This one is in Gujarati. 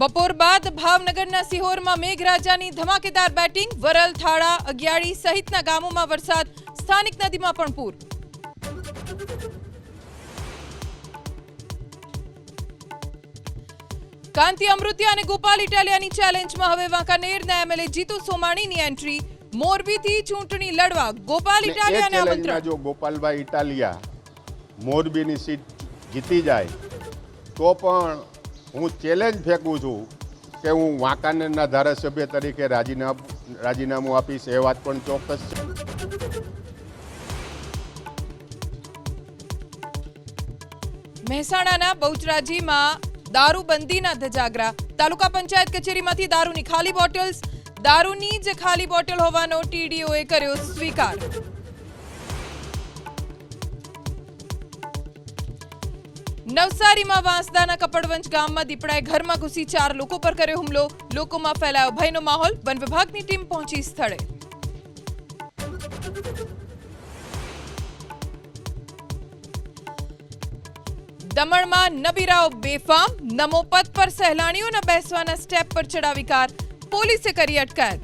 બપોર બાદ ભાવનગરના સિહોરમાં મેઘરાજાની ધમાકેદાર બેટિંગ, વરલ, થાળા, અગિયાળી સહિતના ગામોમાં વરસાદ, સ્થાનિક નદીમાં પણ પૂર. કાંતિ અમૃતિયા અને ગોપાલ ઇટાલિયાની ચેલેન્જમાં હવે વાંકાનેરના એમએલએ જીતુ સોમાણીની એન્ટ્રી. મોરબીથી ચૂંટણી લડવા ગોપાલ ઇટાલિયાને આમંત્રણ. જો ગોપાલભાઈ ઇટાલિયા મોરબીની સીટ જીતી જાય તો પણ હું ચેલેન્જ ફેંકું છું કે હું વાંકાનેરના ધારાસભ્ય તરીકે રાજીનામું આપીશ. એ વાત પણ ચોક્કસ છે. મહેસાણાના બહુચરાજીમાં દારૂબંધીના ધજાગરા. તાલુકા પંચાયત કચેરીમાંથી દારૂની ખાલી બોટલ્સ, દારૂની જ ખાલી બોટલ હોવાનો ટીડીઓએ કર્યો સ્વીકાર. નવસારીમાં વાંસદાના કપડવંજ ગામમાં દીપડાએ ઘરમાં ઘૂસી 4 લોકો પર કર્યો હુમલો. લોકોમાં ફેલાયો ભયનો માહોલ. વન વિભાગની ટીમ પહોંચી સ્થળે. દમણમાં નબીરાઓ બેફામ. નમો પદ પર સહેલાણીઓના બેસવાના સ્ટેપ પર ચડાવી કાર. પોલીસે કરી અટકાયત.